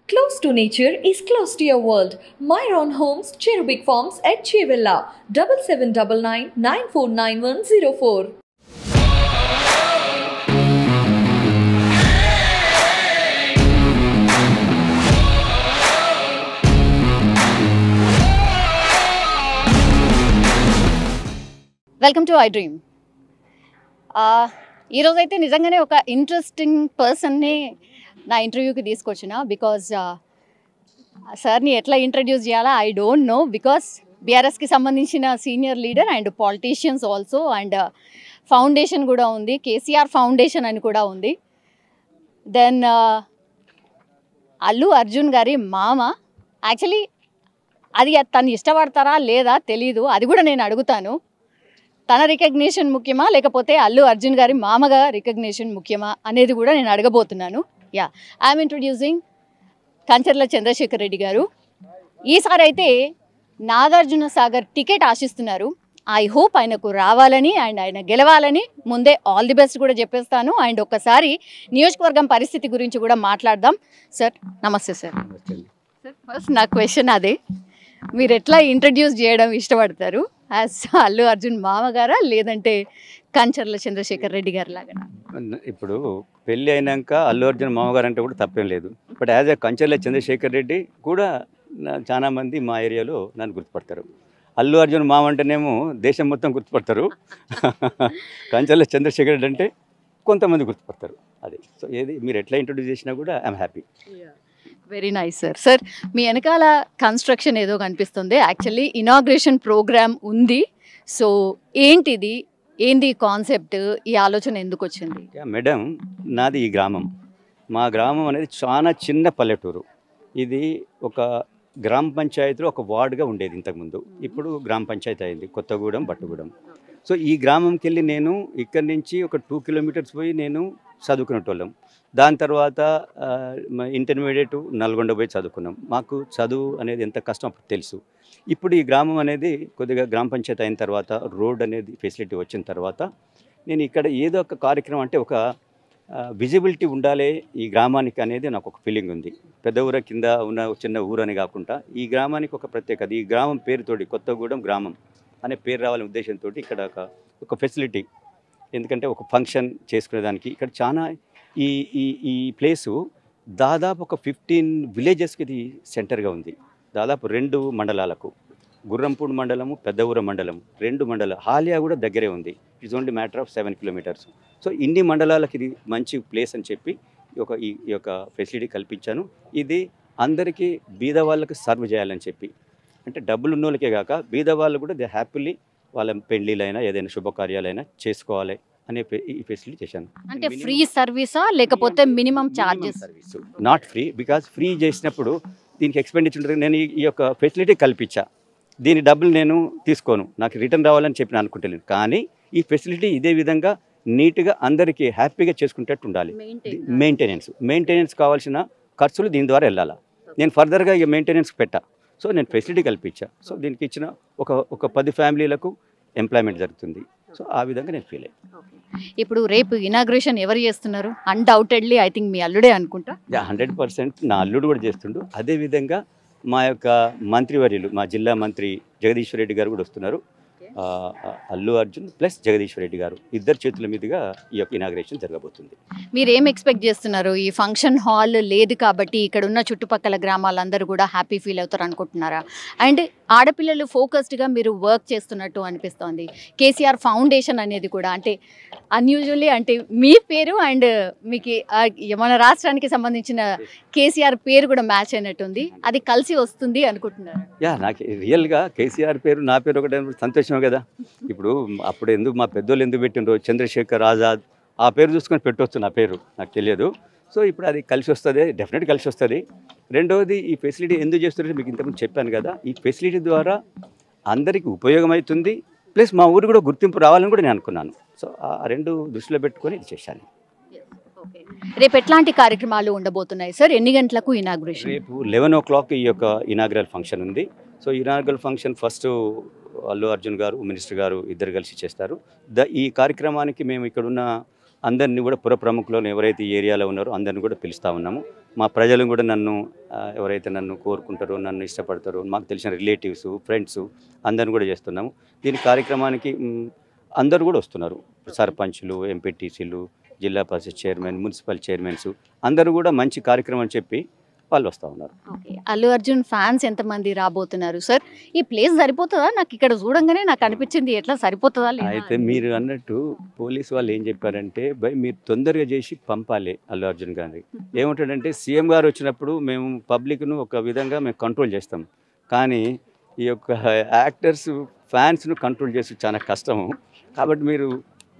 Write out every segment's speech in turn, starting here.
Close to nature is close to your world. Myron Homes, Cherubic Farms at Chevilla, 7799 welcome to I dream. ఈరోజైతే నిజంగానే ఒక interesting పర్సన్ని నా ఇంటర్వ్యూకి తీసుకొచ్చిన. బికాజ్ సార్ని ఎట్లా ఇంట్రడ్యూస్ చేయాలా ఐ డోంట్ నో. బికాస్ బీఆర్ఎస్కి సంబంధించిన senior leader and politicians also, and foundation కూడా ఉంది, కేసీఆర్ ఫౌండేషన్ అని కూడా ఉంది. దెన్ అల్లు అర్జున్ గారి మామ. యాక్చువల్లీ అది తను ఇష్టపడతారా లేదా తెలీదు, అది కూడా నేను అడుగుతాను. తన రికగ్నిషన్ ముఖ్యమా లేకపోతే అల్లు అర్జున్ గారి మామగా రికగ్నిషన్ ముఖ్యమా అనేది కూడా నేను అడగబోతున్నాను. Yeah, I'm introducing Kancharla Chandrasekhar Reddy garu. ఈసారి అయితే నాగార్జున సాగర్ టికెట్ ఆశిస్తున్నారు. ఐ హోప్ ఆయనకు రావాలని అండ్ ఆయన గెలవాలని ముందే ఆల్ ది బెస్ట్ కూడా చెప్పేస్తాను. అండ్ ఒక్కసారి నియోజకవర్గం పరిస్థితి గురించి కూడా మాట్లాడదాం. సార్ నమస్తే. సార్ ఫస్ట్ నా క్వశ్చన్ అదే, మీరు ఎట్లా ఇంట్రడ్యూస్ చేయడం ఇష్టపడతారు? యాజ్ అల్లు అర్జున్ మామగారా లేదంటే కంచర్ల చంద్రశేఖర్ రెడ్డి గారు లాగా? ఇప్పుడు పెళ్ళి అయినాక అల్లు అర్జున్ మామగారు అంటే కూడా తప్పేం లేదు. But as a Kancharla Chandrasekhar Reddy కూడా చాలా మంది మా ఏరియాలో నన్ను గుర్తుపడతారు. అల్లు అర్జున్ మామ అంటేనేమో దేశం మొత్తం గుర్తుపడతారు. కంచర్ల చంద్రశేఖర్ రెడ్డి అంటే కొంతమంది గుర్తుపడతారు. అది సో ఏది మీరు ఎట్లా ఇంట్రొడ్యూస్ చేసినా కూడా I'm happy. Very nice sir. Sir మీ వెనకాల కన్స్ట్రక్షన్ ఏదో కనిపిస్తుంది. యాక్చువల్లీ ఇనాగ్రేషన్ ప్రోగ్రామ్ ఉంది. సో ఏంటిది, ఏంది కాన్సెప్ట్, ఈ ఆలోచన ఎందుకు వచ్చింది? మేడం, నాది ఈ గ్రామం. మా గ్రామం అనేది చాలా చిన్న పల్లెటూరు. ఇది ఒక గ్రామ పంచాయతీలో ఒక వార్డుగా ఉండేది ఇంతకుముందు. ఇప్పుడు గ్రామ పంచాయతీ అయింది, కొత్తగూడెం బట్టుగూడెం. సో ఈ గ్రామంకి వెళ్ళి నేను ఇక్కడి నుంచి ఒక 2 కిలోమీటర్స్ పోయి నేను చదువుకునేటోళ్ళం. దాని తర్వాత ఇంటర్మీడియట్ నల్గొండ పోయి చదువుకున్నాం. మాకు చదువు అనేది ఎంత కష్టం అప్పుడు తెలుసు. ఇప్పుడు ఈ గ్రామం అనేది కొద్దిగా గ్రామ పంచాయతీ అయిన తర్వాత రోడ్ అనేది ఫెసిలిటీ వచ్చిన తర్వాత నేను ఇక్కడ ఏదో ఒక కార్యక్రమం అంటే ఒక విజిబిలిటీ ఉండాలి ఈ గ్రామానికి అనేది నాకు ఒక ఫీలింగ్ ఉంది. పెద్ద ఊర కింద ఉన్న చిన్న ఊరు అని కాకుండా ఈ గ్రామానికి ఒక ప్రత్యేకత. ఈ గ్రామం పేరుతోటి కొత్తగూడెం గ్రామం అనే పేరు రావాలనే ఉద్దేశంతో ఇక్కడ ఒక ఫెసిలిటీ, ఎందుకంటే ఒక ఫంక్షన్ చేసుకునేదానికి ఇక్కడ చాలా ఈ ఈ ఈ ప్లేసు దాదాపు ఒక 15 విలేజెస్కి ఇది సెంటర్గా ఉంది. దాదాపు 2 మండలాలకు, గుర్రంపూడి మండలము, పెద్ద ఊర మండలం, 2 మండలాలు. హాలియా కూడా దగ్గరే ఉంది. It's only matter of 7 kilometres. So ఇన్ని మండలాలకు ఇది మంచి ప్లేస్ అని చెప్పి ఈ యొక్క ఫెసిలిటీ కల్పించాను. ఇది అందరికీ బీద వాళ్ళకి సర్వ్ చేయాలని చెప్పి, అంటే డబ్బులు ఉన్న వాళ్ళకే కాక బీద వాళ్ళు కూడా దే హ్యాపీలీ వాళ్ళ పెళ్ళిళ్ళైనా ఏదైనా శుభకార్యాలైనా చేసుకోవాలి అనే ఈ ఫెసిలిటీ చేశాను. అంటే ఫ్రీ సర్వీసా లేకపోతే minimum charges? Service not free. Because free చేసినప్పుడు దీనికి ఎక్స్పెండిచర్ ఉంటుంది. నేను ఈ యొక్క ఫెసిలిటీ కల్పించా, దీని డబ్బులు నేను తీసుకోను, నాకు రిటర్న్ రావాలని చెప్పి నేను అనుకుంటలేను. కానీ ఈ ఫెసిలిటీ ఇదే విధంగా నీట్గా అందరికీ హ్యాపీగా చేసుకునేటట్టు ఉండాలి. మెయింటెనెన్స్ కావాల్సిన ఖర్చులు దీని ద్వారా వెళ్ళాలా. నేను ఫర్దర్గా ఇక మెయింటెనెన్స్ పెట్టా. సో నేను ఫెసిలిటీ కల్పించా. సో దీనికి ఇచ్చిన ఒక 10 ఫ్యామిలీలకు ఎంప్లాయ్మెంట్ జరుగుతుంది. సో ఆ విధంగా నేను ఫీల్ అయ్యాను. ఇప్పుడు రేపు ఇనాగ్రేషన్ ఎవరు చేస్తున్నారు? అన్డౌటెడ్లీ ఐ థింక్ మీ అల్లుడే అనుకుంటా. 100% నా అల్లుడు కూడా చేస్తుండు. అదేవిధంగా మా యొక్క మంత్రివర్యులు, మా జిల్లా మంత్రి జగదీశ్వర్ రెడ్డి గారు కూడా వస్తున్నారు. అల్లు అర్జున్ ప్లస్ జగదీశ్వర్ రెడ్డి గారు ఇద్దరు చేతుల మీదుగా ఈ యొక్క ఇనాగ్రేషన్ జరగబోతుంది. మీరు ఏం ఎక్స్పెక్ట్ చేస్తున్నారు? ఈ ఫంక్షన్ హాల్ లేదు కాబట్టి ఇక్కడ ఉన్న చుట్టుపక్కల గ్రామాలందరూ కూడా హ్యాపీ ఫీల్ అవుతారు అనుకుంటున్నారా? అండ్ ఆడపిల్లలు ఫోకస్డ్గా మీరు వర్క్ చేస్తున్నట్టు అనిపిస్తోంది. కేసీఆర్ ఫౌండేషన్ అనేది కూడా అంటే అన్యూజువల్లీ అంటే మీ పేరు అండ్ మీకు మన రాష్ట్రానికి సంబంధించిన కేసీఆర్ పేరు కూడా మ్యాచ్ అయినట్టుంది. అది కలిసి వస్తుంది అనుకుంటున్నారు? నాకు రియల్గా కేసీఆర్ పేరు నా పేరు ఒకటే సంతోషమే కదా. ఇప్పుడు అప్పుడు ఎందుకు మా పెద్దోళ్ళు ఎందుకు పెట్టిండ్రో చంద్రశేఖర్ ఆజాద్ ఆ పేరు చూసుకొని పెట్టవచ్చు, నా పేరు నాకు తెలియదు. సో ఇప్పుడు అది కలిసి వస్తుంది, డెఫినెట్గా కలిసి వస్తుంది. రెండవది ఈ ఫెసిలిటీ ఎందుకు చేస్తుంటే మీకు ఇంతకుముందు చెప్పాను కదా, ఈ ఫెసిలిటీ ద్వారా అందరికీ ఉపయోగం అవుతుంది, ప్లస్ మా ఊరు కూడా గుర్తింపు రావాలని కూడా నేను అనుకున్నాను. సో ఆ 2 దృష్టిలో పెట్టుకొని ఇది చేశాను. రేపు ఎట్లాంటి కార్యక్రమాలు ఉండబోతున్నాయి సార్? ఎన్ని గంటలకు ఇనాగ్రేషన్? రేపు 11 o'clock ఈ యొక్క ఇనాగ్రల్ ఫంక్షన్ ఉంది. So inaugural function first Allu Arjun గారు, మినిస్టర్ గారు ఇద్దరు కలిసి చేస్తారు. ఈ కార్యక్రమానికి మేము ఇక్కడున్న అందరినీ కూడా పుర ప్రముఖులను ఎవరైతే ఈ ఏరియాలో ఉన్నారో అందరిని కూడా పిలుస్తూ ఉన్నాము. మా ప్రజలు కూడా నన్ను ఎవరైతే నన్ను కోరుకుంటారో, నన్ను ఇష్టపడతారో, మాకు తెలిసిన రిలేటివ్స్, ఫ్రెండ్స్ అందరిని కూడా చేస్తున్నాము. దీని కార్యక్రమానికి అందరూ కూడా వస్తున్నారు. సర్పంచులు, ఎంపీటీసీలు, జిల్లా పరిషత్ చైర్మన్, మున్సిపల్ చైర్మన్స్ అందరూ కూడా మంచి కార్యక్రమం అని చెప్పి వాళ్ళు వస్తూ ఉన్నారు. ఓకే, అల్లు అర్జున్ ఫ్యాన్స్ ఎంతమంది రాబోతున్నారు సార్? ఈ ప్లేస్ సరిపోతుందా? నాకు ఇక్కడ చూడంగానే నాకు అనిపించింది ఎట్లా సరిపోతుందా లేదా అయితే మీరు అన్నట్టు పోలీసు వాళ్ళు ఏం చెప్పారంటే, భయ్ మీరు తొందరగా చేసి పంపాలి అల్లు అర్జున్ గారిని. ఏమంటాడంటే, సీఎం గారు వచ్చినప్పుడు మేము పబ్లిక్ను ఒక విధంగా మేము కంట్రోల్ చేస్తాం, కానీ ఈ యొక్క యాక్టర్స్ ఫ్యాన్స్ను కంట్రోల్ చేసి చాలా కష్టము. కాబట్టి మీరు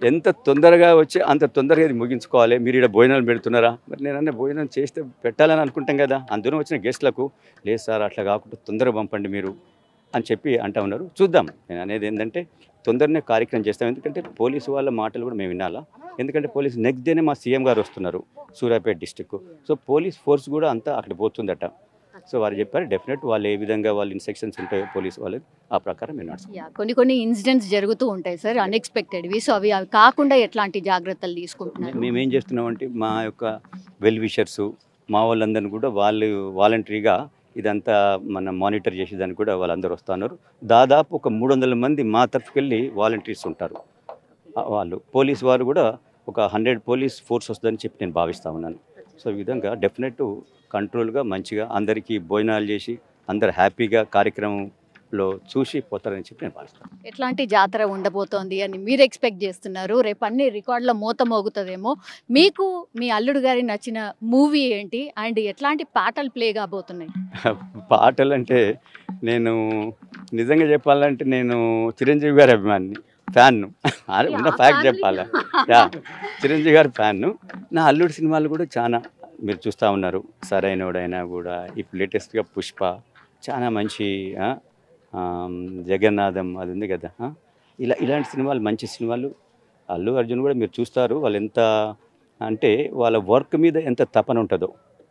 ఎంత తొందరగా వచ్చి అంత తొందరగా ఇది ముగించుకోవాలి. మీరు ఇక్కడ భోజనాలు పెడుతున్నారా? మరి నేను అన్న భోజనం చేస్తే పెట్టాలని అనుకుంటాం కదా, అందులో వచ్చిన గెస్ట్లకు. లేదు సార్ అట్లా కాకుండా తొందరగా పంపండి మీరు అని చెప్పి అంటూ ఉన్నారు. చూద్దాం. నేను అనేది ఏంటంటే తొందరనే కార్యక్రమం చేస్తాం. ఎందుకంటే పోలీసు వాళ్ళ మాటలు కూడా మేము వినాలా. ఎందుకంటే పోలీసు నెక్స్ట్ డేనే మా సీఎం గారు వస్తున్నారు Suryapet district. So police force కూడా అంతా అక్కడ పోతుందట. సో వారు చెప్పారు డెఫినెట్ వాళ్ళు ఏ విధంగా వాళ్ళు ఇన్స్ట్రక్షన్స్ ఉంటాయో పోలీసు వాళ్ళు ఆ ప్రకారం మేము నడుస్తాం. కొన్ని ఇన్సిడెంట్స్ జరుగుతూ ఉంటాయి సార్, అన్ఎక్స్పెక్టెడ్వి. సో అవి కాకుండా ఎట్లాంటి జాగ్రత్తలు తీసుకుంటున్నారు? మేమేం చేస్తున్నామంటే మా యొక్క వెల్ విషర్స్, మా వాళ్ళందరినీ కూడా వాళ్ళు వాలంటరీగా ఇదంతా మనం మానిటర్ చేసేదానికి కూడా వాళ్ళందరూ వస్తున్నారు. దాదాపు ఒక 300 మంది మా తరఫుకెళ్ళి వాలంటీర్స్ ఉంటారు. వాళ్ళు పోలీస్ వారు కూడా ఒక 100 పోలీస్ ఫోర్స్ వస్తుందని చెప్పి నేను భావిస్తూ ఉన్నాను. సో ఈ విధంగా డెఫినెట్ కంట్రోల్గా మంచిగా అందరికీ భోజనాలు చేసి అందరు హ్యాపీగా కార్యక్రమంలో చూసి పోతారని చెప్పి నేను భావిస్తాను. ఎట్లాంటి జాతర ఉండబోతోంది అని మీరు ఎక్స్పెక్ట్ చేస్తున్నారు? రేపు అన్ని రికార్డుల మూత మోగుతుందేమో. మీకు మీ అల్లుడు గారి నచ్చిన మూవీ ఏంటి అండ్ ఎట్లాంటి పాటలు ప్లే కాబోతున్నాయి? పాటలు అంటే నేను నిజంగా చెప్పాలంటే నేను చిరంజీవి గారి అభిమాని, ఫ్యాన్ను. ఉన్న ఫ్యాక్ట్ చెప్పాలా, చిరంజీవి గారి ఫ్యాన్ను. నా అల్లుడు సినిమాలు కూడా చాలా మీరు చూస్తూ ఉన్నారు. సరైనోడైనా కూడా ఇప్పుడు లేటెస్ట్గా పుష్ప చాలా మంచి, జగన్నాథం అది ఉంది కదా, ఇలాంటి సినిమాలు మంచి సినిమాలు. అల్లు అర్జున్ కూడా మీరు చూస్తారు, వాళ్ళు ఎంత అంటే వాళ్ళ వర్క్ మీద ఎంత తపన ఉంటుందో.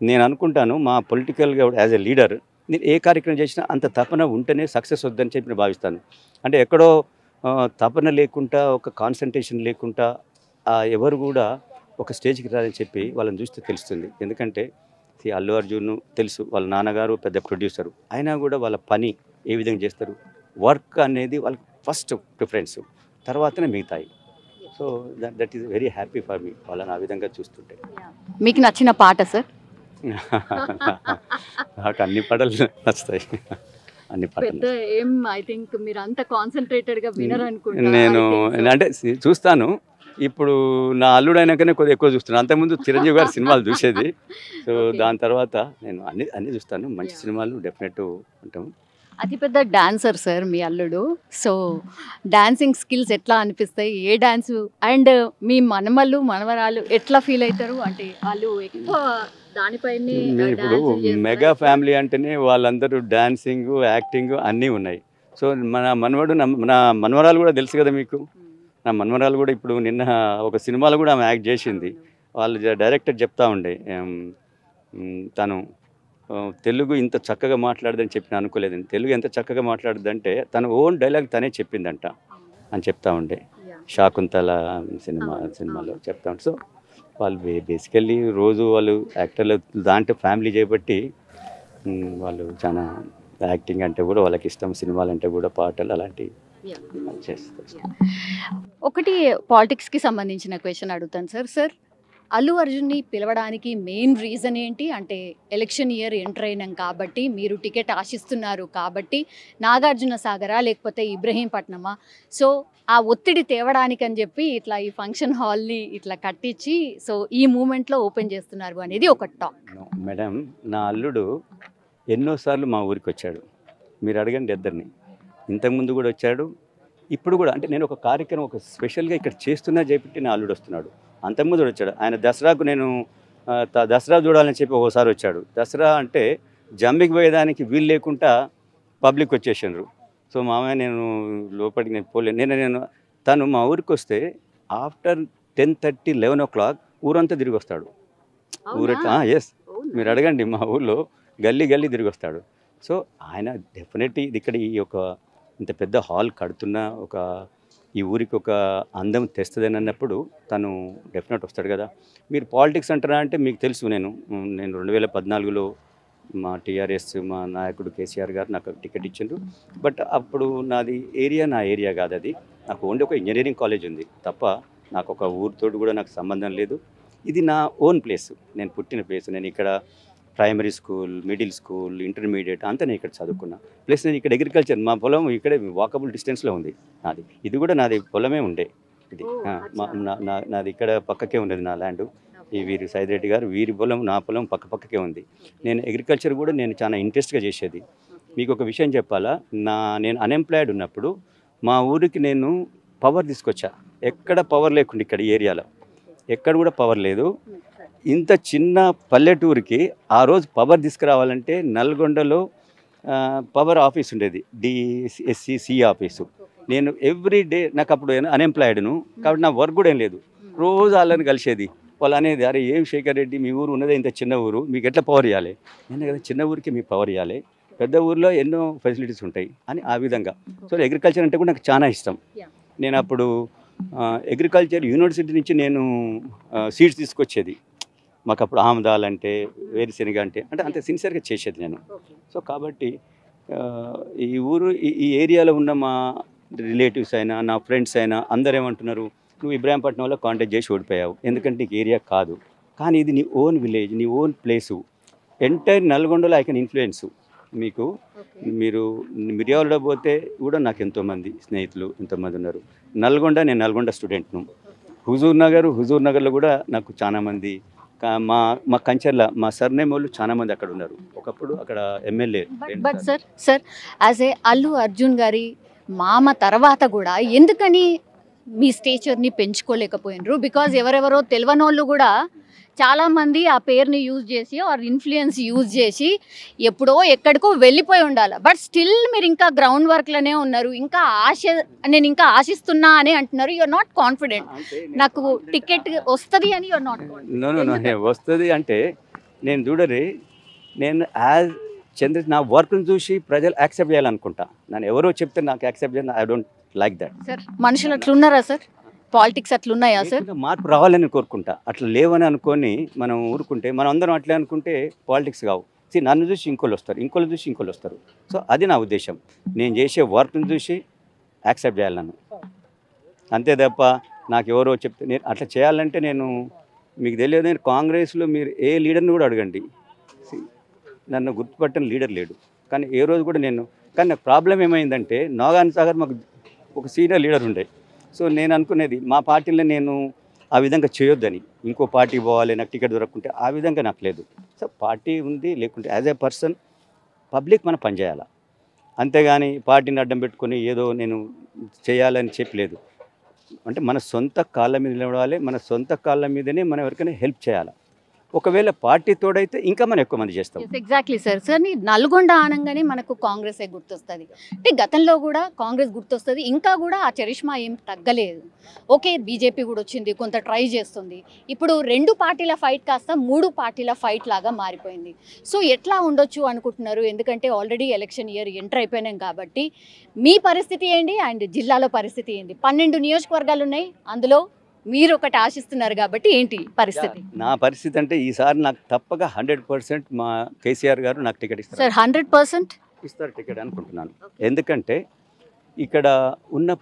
నేను అనుకుంటాను మా పొలిటికల్గా యాజ్ ఎ లీడర్ నేను ఏ కార్యక్రమం చేసినా అంత తపన ఉంటేనే సక్సెస్ వద్దని చెప్పి నేను భావిస్తాను. అంటే ఎక్కడో తపన లేకుండా ఒక కాన్సన్ట్రేషన్ లేకుండా ఎవరు కూడా ఒక స్టేజ్కి రాదని చెప్పి వాళ్ళని చూస్తే తెలుస్తుంది. ఎందుకంటే అల్లు అర్జున్ తెలుసు, వాళ్ళ నాన్నగారు పెద్ద ప్రొడ్యూసరు, అయినా కూడా వాళ్ళ పని ఏ విధంగా చేస్తారు, వర్క్ అనేది వాళ్ళకి ఫస్ట్ ప్రిఫరెన్స్, తర్వాతనే మిగతాయి. So that is very happy for me వాళ్ళని ఆ విధంగా చూస్తుంటే. మీకు నచ్చిన పాట సార్? నాకు అన్ని పాటలు నచ్చుతాయి, అన్ని పాటలు. ఐ థింక్ మీరు అంత కాన్సన్ట్రేటెడ్గా వినరు అనుకుంటా. నేను అంటే చూస్తాను, ఇప్పుడు నా అల్లుడు అయినాకనే కొద్దిగా ఎక్కువ చూస్తున్నాను. అంతకుముందు చిరంజీవి గారి సినిమాలు చూసేది. సో దాని తర్వాత నేను అన్ని చూస్తాను. మంచి సినిమాలు డెఫినెట్ ఉంటాము. అతిపెద్ద డాన్సర్ సార్ మీ అల్లుడు. సో డాన్సింగ్ స్కిల్స్ ఎట్లా అనిపిస్తాయి? ఏ డాన్స్ అండ్ మీ మనవరాలు ఎట్లా ఫీల్ అవుతారు? అంటే వాళ్ళు ఎక్కువ దానిపైనే. ఇప్పుడు మెగా ఫ్యామిలీ అంటేనే వాళ్ళందరూ డాన్సింగ్, యాక్టింగ్ అన్నీ ఉన్నాయి. సో మన మనవరాలు కూడా తెలుసు కదా మీకు. నా మనవరాలు కూడా ఇప్పుడు నిన్న ఒక సినిమాలో కూడా ఆమె యాక్ట్ చేసింది. వాళ్ళు డైరెక్టర్ చెప్తా ఉండే, తను తెలుగు ఇంత చక్కగా మాట్లాడదని చెప్పి నేను అనుకోలేదండి. తెలుగు ఎంత చక్కగా మాట్లాడుదంటే తన ఓన్ డైలాగ్ తనే చెప్పిందంట అని చెప్తా ఉండే. శాకుంతల సినిమాలో చెప్తా ఉంటే. సో వాళ్ళు బేసికల్లీ రోజు వాళ్ళు యాక్టర్లు దాంట్లో ఫ్యామిలీ చేయబట్టి వాళ్ళు చాలా యాక్టింగ్ అంటే కూడా వాళ్ళకి ఇష్టం, సినిమాలు అంటే కూడా పాటలు అలాంటివి చేస్తారు. ఒకటి పాలిటిక్స్కి సంబంధించిన క్వశ్చన్ అడుగుతాను సార్. అల్లు అర్జున్ని పిలవడానికి మెయిన్ రీజన్ ఏంటి? అంటే ఎలక్షన్ ఇయర్ ఎంటర్ అయినాం కాబట్టి మీరు టికెట్ ఆశిస్తున్నారు కాబట్టి నాగార్జున సాగరా లేకపోతే ఇబ్రహీంపట్నమా? సో ఆ ఒత్తిడి తేవడానికి అని చెప్పి ఇట్లా ఈ ఫంక్షన్ హాల్ని ఇట్లా కట్టించి సో ఈ మూమెంట్లో ఓపెన్ చేస్తున్నారు అనేది ఒక టాక్. మేడం, నా అల్లుడు ఎన్నోసార్లు మా ఊరికి వచ్చాడు. మీరు అడగండి ఇద్దరిని. ఇంతకుముందు కూడా వచ్చాడు, ఇప్పుడు కూడా. అంటే నేను ఒక కార్యక్రమం ఒక స్పెషల్గా ఇక్కడ చేస్తున్నా చేపట్టి నా అల్లుడు వస్తున్నాడు. అంతకుముందు వచ్చాడు. ఆయన దసరాకు నేను దసరా చూడాలని చెప్పి ఒకసారి వచ్చాడు. దసరా అంటే జంబికి పోయేదానికి వీలు లేకుండా పబ్లిక్ వచ్చేసారు. సో మామయ్య నేను లోపలికి నేను పోలేను. నేను తను మా ఊరికి వస్తే ఆఫ్టర్ 10:30, 11 o'clock ఊరంతా తిరిగి వస్తాడు. ఎస్, మీరు అడగండి, మా ఊళ్ళో గల్లీ తిరిగి వస్తాడు. సో ఆయన డెఫినెట్లీ ఇక్కడ ఈ యొక్క ఇంత పెద్ద హాల్ కడుతున్న ఒక ఈ ఊరికి ఒక అందం తెస్తుందని అన్నప్పుడు తను డెఫినెట్ వస్తాడు కదా. మీరు పాలిటిక్స్ అంటారా అంటే మీకు తెలుసు, నేను 2014లో మా టీఆర్ఎస్ మా నాయకుడు కేసీఆర్ గారు నాకు టికెట్ ఇచ్చిండ్రు. బట్ అప్పుడు నాది నా ఏరియా కాదు అది. నాకు ఓన్లీ ఒక ఇంజనీరింగ్ కాలేజ్ ఉంది తప్ప నాకు ఒక ఊరితోటి కూడా నాకు సంబంధం లేదు. ఇది నా ఓన్ ప్లేస్, నేను పుట్టిన ప్లేస్. నేను ఇక్కడ primary school, middle school, intermediate అంతా నేను ఇక్కడ చదువుకున్నా. ప్లస్ నేను ఇక్కడ అగ్రికల్చర్, మా పొలం ఇక్కడే వాకబుల్ డిస్టెన్స్లో ఉంది నాది. ఇది కూడా నాది పొలమే ఉండే ఇది. నాది ఇక్కడ పక్కకే ఉండేది నా ల్యాండ్. ఈ వీరి సైదిరెడ్డి గారు వీరి పొలం నా పొలం పక్కకే ఉంది. నేను అగ్రికల్చర్ కూడా నేను చాలా ఇంట్రెస్ట్గా చేసేది. మీకు ఒక విషయం చెప్పాలా, నేను అన్ఎంప్లాయిడ్ ఉన్నప్పుడు మా ఊరికి నేను పవర్ తీసుకొచ్చా. ఎక్కడ పవర్ లేకుండా ఇక్కడ ఏరియాలో ఎక్కడ కూడా పవర్ లేదు. ఇంత చిన్న పల్లెటూరికి ఆ రోజు పవర్ తీసుకురావాలంటే నల్గొండలో పవర్ ఆఫీస్ ఉండేది, డిఎస్సిసి ఆఫీసు. నేను ఎవ్రీ డే, నాకు అప్పుడు అన్ఎంప్లాయిడ్ను కాబట్టి నా వర్క్ కూడా ఏం లేదు. రోజు వాళ్ళని కలిసేది. వాళ్ళు అనేది, అరే ఏం శేఖర్ రెడ్డి మీ ఊరు ఉన్నదే ఇంత చిన్న ఊరు, మీకు ఎట్లా పవర్ ఇవ్వాలి? నేను కదా చిన్న ఊరికి మీకు పవర్ ఇవ్వాలి, పెద్ద ఊరిలో ఎన్నో ఫెసిలిటీస్ ఉంటాయి అని ఆ విధంగా. సో అగ్రికల్చర్ అంటే కూడా నాకు చాలా ఇష్టం. నేను అప్పుడు అగ్రికల్చర్ యూనివర్సిటీ నుంచి నేను సీడ్స్ తీసుకొచ్చేది. మాకు అప్పుడు ఆముదాలంటే వేరుశెనగ అంటే అంత సిన్సియర్గా చేసేది నేను. సో కాబట్టి ఈ ఊరు ఈ ఏరియాలో ఉన్న మా రిలేటివ్స్ అయినా నా ఫ్రెండ్స్ అయినా అందరూ ఏమంటున్నారు, నువ్వు ఇబ్రాహీంపట్నంలో కాంటాక్ట్ చేసి ఓడిపోయావు, ఎందుకంటే నీకు ఏరియా కాదు. కానీ ఇది నీ ఓన్ విలేజ్, నీ ఓన్ ప్లేసు. ఎంటైర్ నల్గొండలో ఐ కెన్ ఇన్ఫ్లుయెన్స్ మీకు. మీరు మిర్యాలలో పోతే కూడా నాకు ఎంతోమంది స్నేహితులు ఎంతోమంది ఉన్నారు. నేను నల్గొండ స్టూడెంట్ను. హుజూర్ నగర్లో కూడా నాకు చాలామంది, మా కంచర్ల మా సర్నేమ్ వాళ్ళు చాలామంది అక్కడ ఉన్నారు. ఒకప్పుడు అక్కడ MLA. But sir as a Allu Arjun గారి మామ తర్వాత కూడా ఎందుకని మీ స్టేచర్ని పెంచుకోలేకపోయినరు? బికాజ్ ఎవరెవరో తెలియనోళ్ళు కూడా చాలామంది ఆ పేరుని యూజ్ చేసి ఆర్ ఇన్ఫ్లుయెన్స్ యూజ్ చేసి ఎప్పుడో ఎక్కడికో వెళ్ళిపోయి ఉండాలి. బట్ స్టిల్ మీరు ఇంకా గ్రౌండ్ వర్క్లోనే ఉన్నారు. నేను ఇంకా ఆశిస్తున్నా అని అంటున్నారు. యూఆర్ నాట్ కాన్ఫిడెంట్ నాకు టికెట్ వస్తుంది అని. యూఆర్ నాట్ కాన్ఫిడెంట్ వస్తుంది అంటే నేను చూడరే, నేను యాజ్ నా వర్క్ను చూసి ప్రజలు యాక్సెప్ట్ చేయాలనుకుంటా. నన్ను ఎవరో చెప్తే నాకు యాక్సెప్ట్ చేయాలి, I don't like that. Sir మనుషులు అట్లున్నారా సార్? పాలిటిక్స్ అట్లున్నాయా సార్? మార్పు రావాలని కోరుకుంటా. అట్లా లేవని అనుకొని మనం ఊరుకుంటే, మనం అందరం అట్లే అనుకుంటే పాలిటిక్స్ కావు. నన్ను చూసి ఇంకోళ్ళు వస్తారు, ఇంకోళ్ళు చూసి ఇంకోళ్ళు వస్తారు. సో అది నా ఉద్దేశం. నేను చేసే వర్క్ని చూసి యాక్సెప్ట్ చేయాలి నన్ను, అంతే తప్ప నాకు ఎవరో చెప్తే నేను అట్లా చేయాలంటే మీకు తెలియదు. నేను కాంగ్రెస్లో మీరు ఏ లీడర్ని కూడా అడగండి, నన్ను గుర్తుపట్టిన లీడర్ లేడు. కానీ ఏ రోజు కూడా కానీ నాకు ప్రాబ్లం ఏమైందంటే, నాగార్జున సాగర్ మాకు ఒక సీనియర్ లీడర్ ఉండే. సో నేను అనుకునేది మా పార్టీలో నేను ఆ విధంగా చేయొద్దని, ఇంకో పార్టీ పోవాలి నాకు టికెట్ దొరకకుంటే, ఆ విధంగా నాకు లేదు. సో పార్టీ ఉంది లేకుంటే యాజ్ ఏ పర్సన్ పబ్లిక్ మనం పనిచేయాలి, అంతేగాని పార్టీని అడ్డం పెట్టుకొని ఏదో నేను చేయాలని చెప్పలేదు. అంటే మన సొంత కాళ్ళ మీద నిలబడాలి, మన సొంత కాళ్ళ మీదనే మనం ఎవరికైనా హెల్ప్ చేయాలి. ఒకవేళ పార్టీ తోడైతే ఇంకా మనం ఎక్కువ మంది చేస్తాం. Exactly sir. నల్గొండ అనగానే మనకు కాంగ్రెసే గుర్తొస్తుంది. అంటే గతంలో కూడా కాంగ్రెస్ గుర్తొస్తుంది, ఇంకా కూడా ఆ చరిష్మా ఏం తగ్గలేదు. ఓకే బీజేపీ కూడా వచ్చింది, కొంత ట్రై చేస్తుంది. ఇప్పుడు 2 పార్టీల ఫైట్ కాస్త 3 పార్టీల ఫైట్ లాగా మారిపోయింది. సో ఎట్లా ఉండొచ్చు అనుకుంటున్నారు? ఎందుకంటే ఆల్రెడీ ఎలక్షన్ ఇయర్ ఎంటర్ అయిపోయినాం కాబట్టి మీ పరిస్థితి ఏంటి అండ్ జిల్లాలో పరిస్థితి ఏంటి? 12 నియోజకవర్గాలు ఉన్నాయి, అందులో మీరు ఒకటి ఆశిస్తున్నారు కాబట్టి ఏంటి పరిస్థితి? నా పరిస్థితి అంటే ఈసారి నాకు తప్పక 100% మా కేసీఆర్ గారు నాకు టికెట్ ఇస్తారు సార్. 100% ఇస్తారు టికెట్ అనుకుంటున్నాను. ఎందుకంటే ఇక్కడ ఉన్న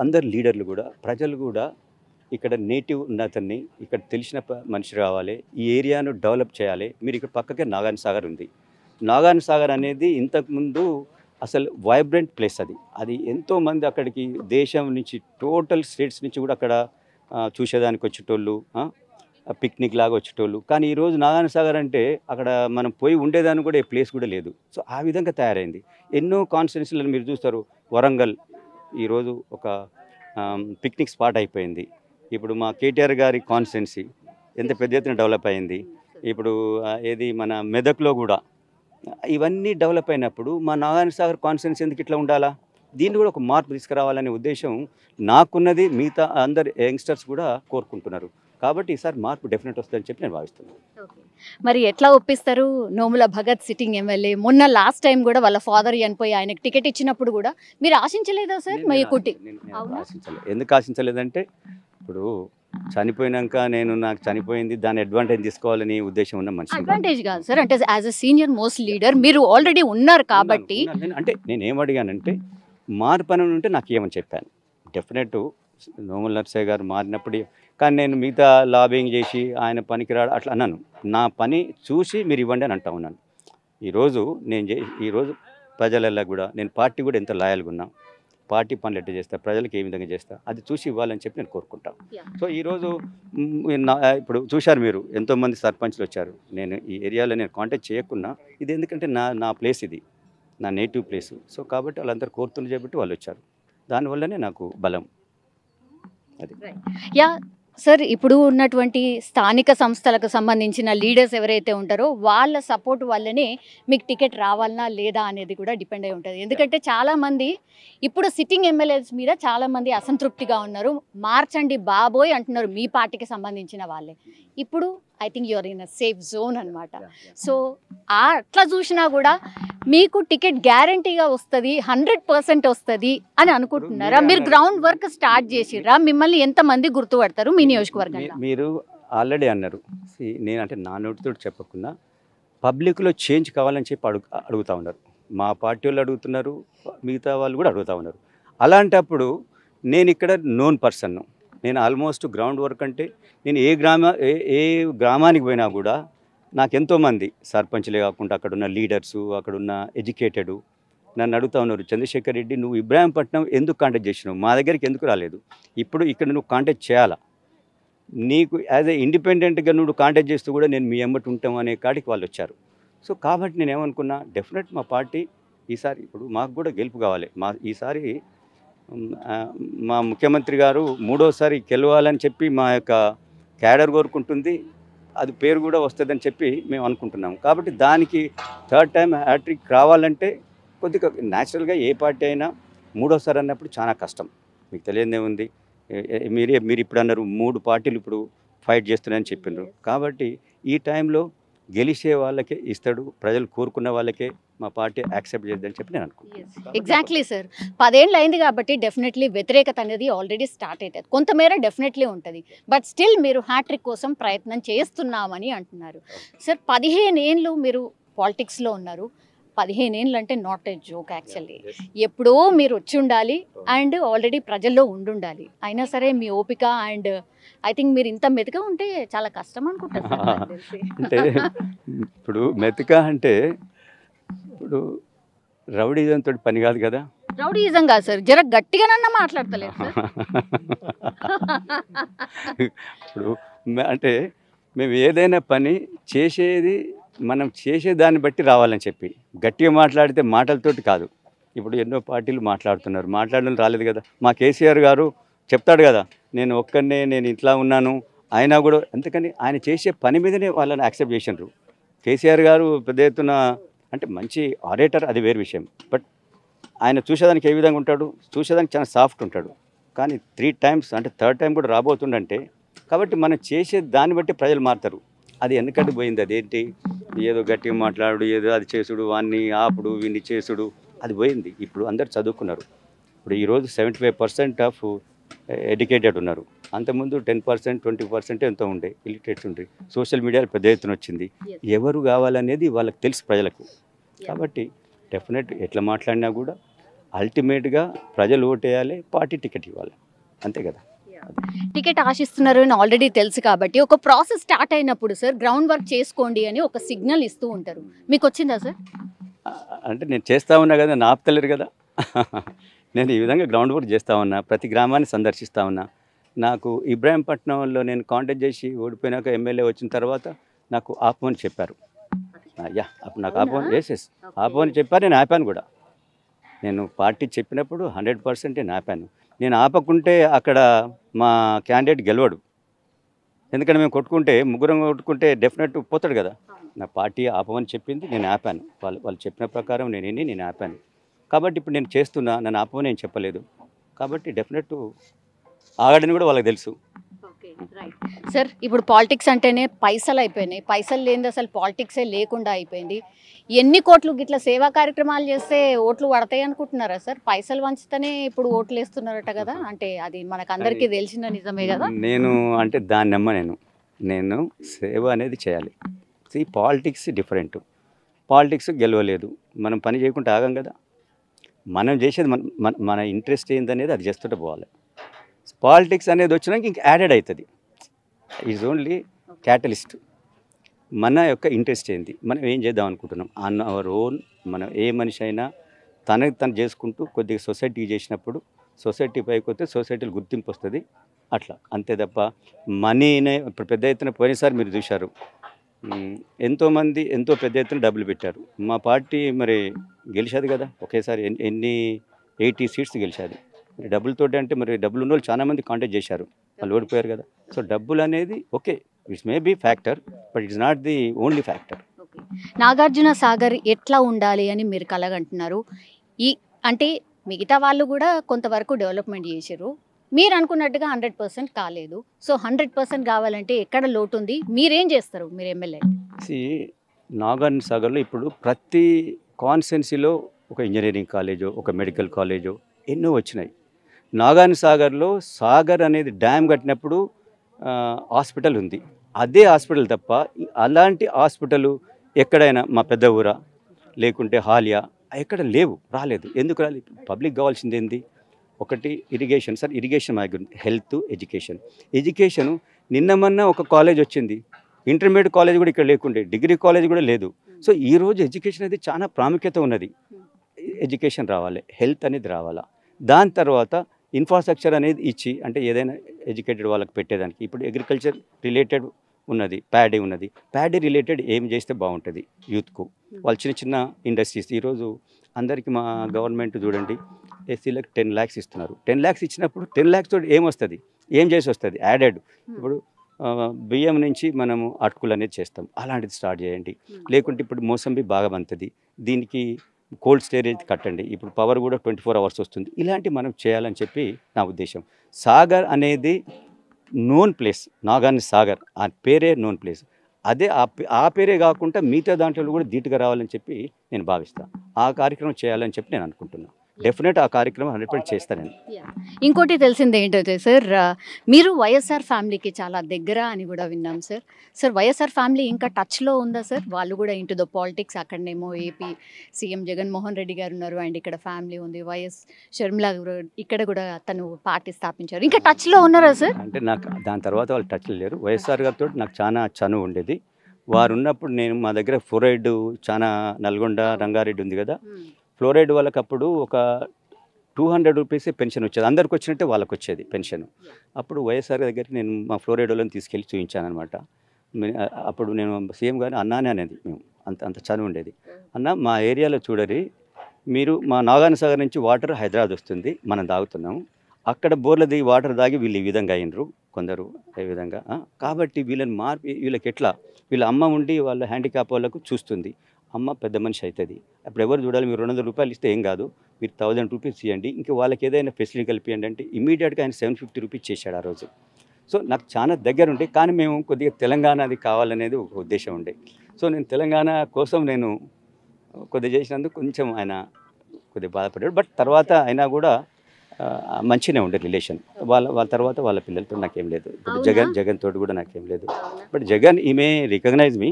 అందరు లీడర్లు కూడా, ప్రజలు కూడా ఇక్కడ నేటివ్ ఉన్న అతన్ని, ఇక్కడ తెలిసిన మనిషి రావాలి, ఈ ఏరియాను డెవలప్ చేయాలి. మీరు ఇక్కడ పక్కకే నాగార్జున సాగర్ ఉంది. నాగార్జున సాగర్ అనేది ఇంతకుముందు అసలు వైబ్రెంట్ ప్లేస్. అది ఎంతోమంది అక్కడికి దేశం నుంచి, టోటల్ స్టేట్స్ నుంచి కూడా అక్కడ చూసేదానికి వచ్చేటోళ్ళు, పిక్నిక్ లాగా వచ్చేటోళ్ళు. కానీ ఈరోజు నాగార్జున సాగర్ అంటే అక్కడ మనం పోయి ఉండేదానికి కూడా ఏ ప్లేస్ కూడా లేదు. సో ఆ విధంగా తయారైంది. ఎన్నో కాన్స్టిట్యున్సీలను మీరు చూస్తారు. వరంగల్ ఈరోజు ఒక పిక్నిక్ స్పాట్ అయిపోయింది. ఇప్పుడు మా కేటీఆర్ గారి కాన్స్టిట్యున్సీ ఎంత పెద్ద ఎత్తున డెవలప్ అయింది. ఇప్పుడు మన మెదక్లో కూడా ఇవన్నీ డెవలప్ అయినప్పుడు మా నాగార్జున సాగర్ కాన్స్టిట్యున్సీ ఎందుకు ఇట్లా ఉండాలా? దీన్ని కూడా ఒక మార్పు తీసుకురావాలనే ఉద్దేశం నాకున్నది. మిగతా అందరు యంగ్స్టర్స్ కూడా కోరుకుంటున్నారు. కాబట్టి ఈసారి మార్పు డెఫినెట్ వస్తుందని చెప్పి నేను భావిస్తున్నాను. మరి ఎట్లా ఒప్పిస్తారు నోముల భగత్ సిట్టింగ్ ఎమ్మెల్యే? మొన్న లాస్ట్ టైం కూడా వాళ్ళ ఫాదర్ చనిపోయి ఆయనకు టికెట్ ఇచ్చినప్పుడు కూడా మీరు ఆశించలేదా సార్? మీ కుట్టి ఆశించలేదు. ఎందుకు ఆశించలేదంటే ఇప్పుడు చనిపోయినాక నాకు చనిపోయింది దాని అడ్వాంటేజ్ తీసుకోవాలని ఉద్దేశం ఉన్న మనిషి. అడ్వాంటేజ్ కాదు సార్, అంటే as a senior most leader మీరు ఆల్రెడీ ఉన్నారు కాబట్టి. అంటే నేను ఏం అడిగానంటే మార్పు అని ఉంటే నాకు ఏమని చెప్పాను. డెఫినెట్ నోముల నర్సయ్య గారు మారినప్పుడు, కానీ నేను మిగతా లాబింగ్ చేసి ఆయన పనికిరాడు అట్లా అన్నాను. నా పని చూసి మీరు ఇవ్వండి అని అంటా ఉన్నాను. ఈరోజు ప్రజలలో కూడా నేను పార్టీ కూడా ఎంత లాయల్గా ఉన్నా, పార్టీ పనులు ఎట్లా చేస్తా, ప్రజలకు ఏ విధంగా చేస్తా అది చూసి ఇవ్వాలని చెప్పి నేను కోరుకుంటాను. సో ఈరోజు ఇప్పుడు చూశారు మీరు, ఎంతోమంది సర్పంచ్లు వచ్చారు. నేను ఈ ఏరియాలో నేను కాంటాక్ట్ చేయకున్నా, ఇది ఎందుకంటే నా ప్లేస్, ఇది నా నేటివ్ ప్లేసు. సో కాబట్టి వాళ్ళందరూ కోరుతున్నారు కాబట్టి వాళ్ళు వచ్చారు. దానివల్లనే నాకు బలం అది. యా సార్, ఇప్పుడు ఉన్నటువంటి స్థానిక సంస్థలకు సంబంధించిన లీడర్స్ ఎవరైతే ఉంటారో వాళ్ళ సపోర్ట్ వల్లనే మీకు టికెట్ రావాలనా లేదా అనేది కూడా డిపెండ్ అయి ఉంటుంది. ఎందుకంటే చాలామంది ఇప్పుడు సిట్టింగ్ ఎమ్మెల్యేస్ మీద చాలామంది అసంతృప్తిగా ఉన్నారు. మార్చండి బాబోయ్ అంటున్నారు మీ పార్టీకి సంబంధించిన వాళ్ళే. ఇప్పుడు I think you're in a safe zone అనమాట. సో అట్లా చూసినా కూడా మీకు టికెట్ గ్యారంటీగా వస్తుంది, 100% వస్తుంది అని అనుకుంటున్నారా? మీరు గ్రౌండ్ వర్క్ స్టార్ట్ చేసిర్రా? మిమ్మల్ని ఎంతమంది గుర్తుపడతారు మీ నియోజకవర్గంలో? మీరు ఆల్రెడీ అన్నారు, నేనంటే నా నోటితో చెప్పకుండా పబ్లిక్లో చేంజ్ కావాలని చెప్పి అడుగుతూ ఉన్నారు. మా పార్టీ వాళ్ళు అడుగుతున్నారు, మిగతా వాళ్ళు కూడా అడుగుతూ ఉన్నారు. అలాంటప్పుడు నేను ఇక్కడ నోన్ పర్సన్ను. నేను ఆల్మోస్ట్ గ్రౌండ్ వర్క్ అంటే నేను ఏ గ్రామానికి పోయినా కూడా నాకు ఎంతోమంది సర్పంచ్లే కాకుండా అక్కడున్న లీడర్సు, అక్కడున్న ఎడ్యుకేటెడు నన్ను అడుగుతూ ఉన్నారు, చంద్రశేఖర్ రెడ్డి నువ్వు ఇబ్రాహీంపట్నం ఎందుకు కాంటాక్ట్ చేసినావు, మా దగ్గరికి ఎందుకు రాలేదు, ఇప్పుడు ఇక్కడ నువ్వు కాంటాక్ట్ చేయాలా, నీకు యాజ్ ఏ ఇండిపెండెంట్గా నువ్వు కాంటాక్ట్ చేస్తూ కూడా నేను మీ ఎమ్మటి ఉంటాం అనే కాడికి వాళ్ళు వచ్చారు. సో కాబట్టి నేను ఏమనుకున్నా, డెఫినెట్ మా పార్టీ ఈసారి ఇప్పుడు మాకు కూడా గెలుపు కావాలి. ఈసారి మా ముఖ్యమంత్రి గారు మూడోసారి గెలవాలని చెప్పి మా యొక్క క్యాడర్ కోరుకుంటుంది, అది పేరు కూడా వస్తుందని చెప్పి మేము అనుకుంటున్నాము. కాబట్టి దానికి థర్డ్ టైం హ్యాట్రిక్ రావాలంటే కొద్దిగా న్యాచురల్గా ఏ పార్టీ అయినా మూడోసారి అన్నప్పుడు చాలా కష్టం. మీకు తెలియదే ఉంది, మీరు ఇప్పుడు అన్నారు 3 పార్టీలు ఇప్పుడు ఫైట్ చేస్తున్నాయని చెప్పిండ్రు. కాబట్టి ఈ టైంలో గెలిచే వాళ్ళకే ఇస్తాడు, ప్రజలు కోరుకున్న వాళ్ళకే మా పార్టీ యాక్సెప్ట్ చేద్దని చెప్పి నేను అనుకుంటున్నాను. ఎగ్జాక్ట్లీ సార్, 10 ఏళ్ళు అయింది కాబట్టి డెఫినెట్లీ వ్యతిరేకత అనేది ఆల్రెడీ స్టార్ట్ అవుతుంది, కొంతమేర డెఫినెట్లీ ఉంటుంది. బట్ స్టిల్ మీరు హ్యాట్రిక్ కోసం ప్రయత్నం చేస్తున్నామని అంటున్నారు. సార్ 15 ఏళ్ళు మీరు పాలిటిక్స్లో ఉన్నారు. 15 ఏళ్ళు అంటే నాట్ ఏ జోక్ యాక్చువల్లీ. ఎప్పుడో మీరు వచ్చి ఉండాలి అండ్ ఆల్రెడీ ప్రజల్లో ఉండాలి. అయినా సరే మీ ఓపిక అండ్ ఐ థింక్ మీరు ఇంత మెతక ఉంటే చాలా కష్టం అనుకుంటారు. అంటే ఇప్పుడు మెతక అంటే ఇప్పుడు రౌడీజం తోటి పని కాదు కదా. రౌడీజం కాదు సార్, జర గట్టిగానన్నా మాట్లాడతలేదు సార్. ఇప్పుడు అంటే మేము ఏదైనా పని చేసేది మనం చేసేదాన్ని బట్టి రావాలని చెప్పి గట్టిగా మాట్లాడితే మాటలతోటి కాదు. ఇప్పుడు ఎన్నో పార్టీలు మాట్లాడుతున్నారు, మాట్లాడడం రాలేదు కదా. మా కేసీఆర్ గారు చెప్తాడు కదా, నేను ఒక్కనే నేను ఇట్లా ఉన్నాను, అయినా కూడా అందుకని ఆయన చేసే పని మీదనే వాళ్ళని యాక్సెప్ట్ చేసినారు. కేసీఆర్ గారు పెద్ద ఎత్తున అంటే మంచి ఆరేటర్, అది వేరే విషయం. బట్ ఆయన చూసేదానికి ఏ విధంగా ఉంటాడు, చూసేదానికి చాలా సాఫ్ట్ ఉంటాడు. కానీ 3 టైమ్స్ అంటే థర్డ్ టైం కూడా రాబోతుండంటే, కాబట్టి మనం చేసే దాన్ని బట్టి ప్రజలు మారుతారు. అది ఎందుకంటే పోయింది, అదేంటి ఏదో గట్టిగా మాట్లాడు, ఏదో అది చేసుడు, వాన్ని ఆపుడు, వీన్ని చేసుడు, అది పోయింది. ఇప్పుడు అందరు చదువుకున్నారు. ఇప్పుడు ఈరోజు 75% ఆఫ్ ఎడ్యుకేటెడ్ ఉన్నారు. అంతకుముందు 10%, 20% ఎంతో ఉండే ఇలిటరేట్స్ ఉండే. సోషల్ మీడియాలో పెద్ద ఎత్తున వచ్చింది. ఎవరు కావాలనేది వాళ్ళకి తెలుసు ప్రజలకు. కాబట్టి డెఫినెట్ ఎట్లా మాట్లాడినా కూడా అల్టిమేట్గా ప్రజలు ఓటేయాలి, పార్టీ టికెట్ ఇవ్వాలి, అంతే కదా. టికెట్ ఆశిస్తున్నారు అని ఆల్రెడీ తెలుసు కాబట్టి ఒక ప్రాసెస్ స్టార్ట్ అయినప్పుడు సార్ గ్రౌండ్ వర్క్ చేసుకోండి అని ఒక సిగ్నల్ ఇస్తూ ఉంటారు, మీకు వచ్చిందా సార్? అంటే నేను చేస్తూ ఉన్నా కదా, నా ఆపుతలేరు కదా. నేను ఈ విధంగా గ్రౌండ్ వర్క్ చేస్తూ ఉన్నా, ప్రతి గ్రామాన్ని సందర్శిస్తూ ఉన్నా. నాకు ఇబ్రాహీంపట్నంలో నేను కాంటాక్ట్ చేసి ఓడిపోయినాక ఎమ్మెల్యే వచ్చిన తర్వాత నాకు ఆపమని చెప్పారు. అప్పుడు నాకు ఆపమని చెప్పారు. నేను ఆపాను కూడా. నేను పార్టీ చెప్పినప్పుడు 100% నేను ఆపాను. నేను ఆపకుంటే అక్కడ మా క్యాండిడేట్ గెలవడు. ఎందుకంటే మేము కొట్టుకుంటే, ముగ్గురం కొట్టుకుంటే డెఫినెట్ పోతాడు కదా. నా పార్టీ ఆపమని చెప్పింది, నేను ఆపాను. వాళ్ళు చెప్పిన ప్రకారం నేను ఆపాను. కాబట్టి ఇప్పుడు నేను చేస్తున్నా, నన్ను ఆపమని నేను చెప్పలేదు. కాబట్టి డెఫినెట్ ఆగడని కూడా వాళ్ళకి తెలుసు. సార్ ఇప్పుడు పాలిటిక్స్ అంటేనే పైసలు అయిపోయినాయి, పైసలు లేనిది అసలు పాలిటిక్సే లేకుండా అయిపోయింది. ఎన్ని కోట్లు గిట్లా సేవా కార్యక్రమాలు చేస్తే ఓట్లు పడతాయి అనుకుంటున్నారా సార్? పైసలు వంచితేనే ఇప్పుడు ఓట్లు వేస్తున్నారట కదా, అంటే అది మనకు అందరికీ తెలిసిన నిజమే కదా. నేను అంటే దాన్ని నమ్మ నేను సేవ అనేది చేయాలి. Politics different. పాలిటిక్స్ గెలవలేదు, మనం పని చేయకుండా ఆగం కదా. మనం చేసేది మన ఇంట్రెస్ట్ ఏందనేది అది చేస్తుంటే పోవాలి. పాలిటిక్స్ అనేది వచ్చినాక ఇంక యాడెడ్ అవుతుంది. Is only catalyst. మన యొక్క ఇంట్రెస్ట్ ఏంది, మనం ఏం చేద్దాం అనుకుంటున్నాం అన్న అవర్ ఓన్. మనం ఏ మనిషి అయినా తను చేసుకుంటూ కొద్దిగా సొసైటీకి చేసినప్పుడు సొసైటీ పైకి వస్తే సొసైటీలో గుర్తింపు వస్తుంది. అట్లా అంతే తప్ప మనీనే ఇప్పుడు పెద్ద ఎత్తున పోయినసారి మీరు చూశారు, ఎంతోమంది ఎంతో పెద్ద ఎత్తున డబ్బులు పెట్టారు. మా పార్టీ మరి గెలిచాది కదా ఒకేసారి, ఎన్ని 80 సీట్స్ గెలిచాది. మరి డబ్బులతోటి అంటే మరి డబ్బులు ఉన్న వాళ్ళు చాలామంది కాంటాక్ట్ చేశారు, వాళ్ళు ఓడిపోయారు కదా. సో డబ్బులు అనేది okay, it's maybe factor, but it's not the only factor. Nagarjuna Sagar ఎట్లా ఉండాలి అని మీరు కలగంటున్నారు. అంటే మిగతా వాళ్ళు కూడా కొంతవరకు డెవలప్మెంట్ చేశారు, మీరు అనుకున్నట్టుగా 100% కాలేదు. సో 100% కావాలంటే ఎక్కడ లోటు ఉంది, మీరేం చేస్తారు మీరు ఎమ్మెల్యే? నాగార్జున సాగర్లో ఇప్పుడు ప్రతి కాన్స్టిట్యున్సీలో ఒక ఇంజనీరింగ్ కాలేజో ఒక మెడికల్ కాలేజో ఎన్నో వచ్చినాయి. నాగార్జున సాగర్లో సాగర్ అనేది డ్యామ్ కట్టినప్పుడు హాస్పిటల్ ఉంది, అదే హాస్పిటల్ తప్ప అలాంటి హాస్పిటల్ ఎక్కడైనా మా పెద్ద ఊరా లేకుంటే హాలియా ఎక్కడ లేవు, రాలేదు. ఎందుకు రాలేదు? పబ్లిక్ కావాల్సింది ఏంది? ఒకటి ఇరిగేషన్. సార్ ఇరిగేషన్ మాకు హెల్త్, ఎడ్యుకేషను నిన్న మొన్న ఒక కాలేజ్ వచ్చింది, ఇంటర్మీడియట్ కాలేజ్ కూడా ఇక్కడ లేకుండే, డిగ్రీ కాలేజ్ కూడా లేదు. సో ఈరోజు ఎడ్యుకేషన్ అనేది చాలా ప్రాముఖ్యత ఉన్నది. ఎడ్యుకేషన్ రావాలి, హెల్త్ అనేది రావాలా, దాని తర్వాత ఇన్ఫ్రాస్ట్రక్చర్ అనేది ఇచ్చి, అంటే ఏదైనా ఎడ్యుకేటెడ్ వాళ్ళకి పెట్టేదానికి. ఇప్పుడు అగ్రికల్చర్ రిలేటెడ్ ఉన్నది, ప్యాడీ ఉన్నది, ప్యాడీ రిలేటెడ్ ఏం చేస్తే బాగుంటుంది యూత్కు, వాళ్ళు చిన్న చిన్న ఇండస్ట్రీస్. ఈరోజు అందరికీ మా గవర్నమెంట్ చూడండి ఎస్సీలకు 10 lakhs ఇస్తున్నారు. 10 lakhs ఇచ్చినప్పుడు 10 lakhs తోటి ఏమొస్తుంది, ఏం చేసి వస్తుంది? యాడెడ్ ఇప్పుడు బియ్యం నుంచి మనము అటుకులు అనేది చేస్తాం, అలాంటిది స్టార్ట్ చేయండి. లేకుంటే ఇప్పుడు మోసంబి బాగా పండుతుంది, దీనికి కోల్డ్ స్టోరేజ్ కట్టండి. ఇప్పుడు పవర్ కూడా 24 hours వస్తుంది. ఇలాంటి మనం చేయాలని చెప్పి నా ఉద్దేశం. సాగర్ అనేది నోన్ ప్లేస్, నాగార్జున సాగర్ ఆ పేరే నోన్ ప్లేస్. అదే ఆ పేరే కాకుండా మిగతా దాంట్లో కూడా ధీటుగా రావాలని చెప్పి నేను భావిస్తాను. ఆ కార్యక్రమం చేయాలని చెప్పి నేను అనుకుంటున్నాను. డెఫినెట్ ఆ కార్యక్రమం 100% చేస్తానండి. ఇంకోటి తెలిసింది ఏంటంటే సార్, మీరు వైఎస్ఆర్ ఫ్యామిలీకి చాలా దగ్గర అని కూడా విన్నాం సార్. సార్ వైఎస్ఆర్ ఫ్యామిలీ ఇంకా టచ్లో ఉందా సార్? వాళ్ళు కూడా ఇంటూ ద పాలిటిక్స్, అక్కడనేమో ఏపీ సీఎం జగన్మోహన్ రెడ్డి గారు ఉన్నారు, అండ్ ఇక్కడ ఫ్యామిలీ ఉంది, వైఎస్ షర్మిల ఇక్కడ కూడా తను పార్టీ స్థాపించారు, ఇంకా టచ్లో ఉన్నారా సార్? అంటే నాకు దాని తర్వాత వాళ్ళు టచ్లో లేరు. వైఎస్ఆర్ గారితో నాకు చాలా చనువు ఉండేది. వారు ఉన్నప్పుడు నేను మా దగ్గర ఫ్లోరైడ్ చాలా నల్గొండ రంగారెడ్డి ఉంది కదా, ఫ్లోరైడ్ వాళ్ళకి అప్పుడు ఒక 200 రూపీస్ పెన్షన్ వచ్చేది, అందరికి వచ్చినట్టే వాళ్ళకి వచ్చేది పెన్షన్. అప్పుడు వైఎస్ఆర్ దగ్గరికి నేను మా ఫ్లోరైడ్ వాళ్ళని తీసుకెళ్ళి చూపించాను అనమాట. అప్పుడు నేను సీఎం గారిని అన్నానే అనేది, మేము అంత చనువు ఉండేది. అన్న మా ఏరియాలో చూడరి, మీరు మా నాగార్జున సాగర్ నుంచి వాటర్ హైదరాబాద్ వస్తుంది, మనం తాగుతున్నాము, అక్కడ బోర్ల దిగి వాటర్ తాగి వీళ్ళు ఈ విధంగా అయినరు కొందరు, ఏ విధంగా. కాబట్టి వీళ్ళని వీళ్ళకి ఎట్లా, వీళ్ళ అమ్మ ఉండి వాళ్ళ హ్యాండిక్యాప్ వాళ్ళకు చూస్తుంది, అమ్మ పెద్ద మనిషి అవుతుంది, అప్పుడు ఎవరు చూడాలి, మీరు 200 రూపాయలు ఇస్తే ఏం కాదు, మీరు 1000 రూపీస్ ఇవ్వండి, ఇంకా వాళ్ళకి ఏదైనా ఫెసిలిటీ కలిపియండి అంటే ఇమీడియట్గా ఆయన 750 రూపీస్ చేశాడు ఆ రోజు. సో నాకు చాలా దగ్గర ఉండే, కానీ మేము కొద్దిగా తెలంగాణ అది కావాలనేది ఒక ఉద్దేశం ఉండే. సో నేను తెలంగాణ కోసం నేను కొద్దిగా చేసినందుకు కొంచెం ఆయన కొద్దిగా బాధపడ్డాడు. బట్ తర్వాత అయినా కూడా మంచిగానే ఉండే రిలేషన్. వాళ్ళ తర్వాత వాళ్ళ పిల్లలతో నాకేం లేదు. ఇప్పుడు జగన్ తోటి కూడా నాకేం లేదు. బట్ జగన్ ఈమె రికగ్నైజ్ మీ,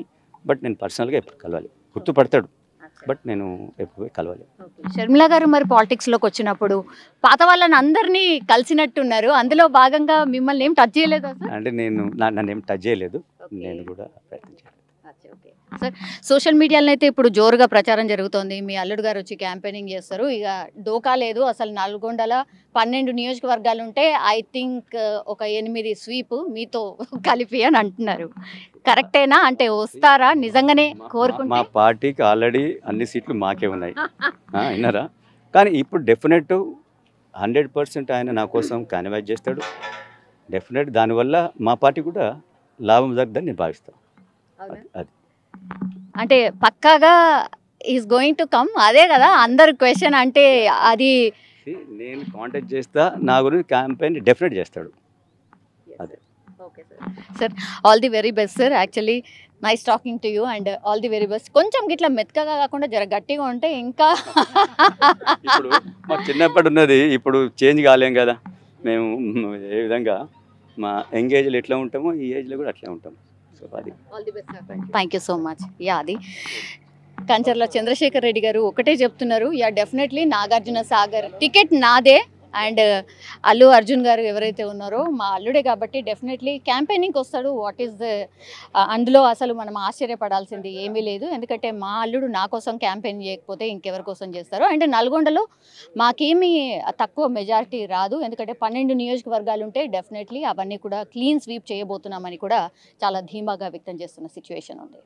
బట్ నేను పర్సనల్గా ఎప్పుడు కలవాలి, గుర్తుపడతాడు, బట్ నేను ఎప్పుడు కలవాలి. షర్మిల గారు మరి పాలిటిక్స్లోకి వచ్చినప్పుడు పాత వాళ్ళని అందరినీ కలిసినట్టున్నారు, అందులో భాగంగా మిమ్మల్ని ఏం టచ్ చేయలేదు అంటే నన్ను ఏం టచ్ చేయలేదు, నేను కూడా ప్రయత్నం చేయలేదు. సార్ సోషల్ మీడియాలో అయితే ఇప్పుడు జోరుగా ప్రచారం జరుగుతోంది, మీ అల్లుడు గారు వచ్చి క్యాంపెయినింగ్ చేస్తారు, ఇక డోకా లేదు, అసలు నల్గొండలో 12 నియోజకవర్గాలు ఉంటే ఐ థింక్ ఒక 8 స్వీప్ మీతో కలిపి అని అంటున్నారు. కరెక్టేనా? అంటే వస్తారా నిజంగానే కోరుకుంటే? మా పార్టీకి ఆల్రెడీ అన్ని సీట్లు మాకే ఉన్నాయి విన్నారా, కానీ ఇప్పుడు డెఫినెట్ 100% ఆయన నా కోసం కాన్వాయిస్ చేస్తాడు. డెఫినెట్ దానివల్ల మా పార్టీ కూడా లాభం జరుగుతుందని నేను భావిస్తాను. అది అంటే పక్కాగా ఈజ్ గోయింగ్ టు కమ్, అదే కదా అందరు క్వశ్చన్. అంటే అది నేను కాంటాక్ట్ చేస్తా, నా గురించి క్యాంపెయిన్ డెఫినెట్ చేస్తాడు. అదే sir all the very best sir. Actually nice talking to you and all the very best. కొంచెం గిట్లా మెత్తగా కాకుండా జర గట్టిగా ఉంటే ఇంకా ఇప్పుడు మాకు చిన్నప్పటి ఉన్నది ఇప్పుడు చేంజ్ కాలేం కదా. మేము ఏ విధంగా మా యంగ్ ఏజ్లో ఎట్లా ఉంటామో ఈ ఏజ్లో కూడా అట్లే ఉంటాం. సో అది all the best sir. Thank you so much. Yeah, అది కంచర్ల చంద్రశేఖర్ రెడ్డి గారు ఒకటే చెప్తున్నారు. Yeah, definitely Nagarjuna Sagar ticket నాదే అండ్ అల్లు అర్జున్ గారు ఎవరైతే ఉన్నారో మా అల్లుడే కాబట్టి డెఫినెట్లీ క్యాంపెయినింగ్కి వస్తాడు. వాట్ ఈస్ ద అందులో అసలు మనం ఆశ్చర్యపడాల్సింది ఏమీ లేదు. ఎందుకంటే మా అల్లుడు నా కోసం క్యాంపెయిన్ చేయకపోతే ఇంకెవరి కోసం చేస్తారు. అండ్ నల్గొండలో మాకేమీ తక్కువ మెజారిటీ రాదు. ఎందుకంటే 12 నియోజకవర్గాలు ఉంటే డెఫినెట్లీ అవన్నీ కూడా క్లీన్ స్వీప్ చేయబోతున్నామని కూడా చాలా ధీమాగా వ్యక్తం చేస్తున్న సిచ్యువేషన్ ఉంది.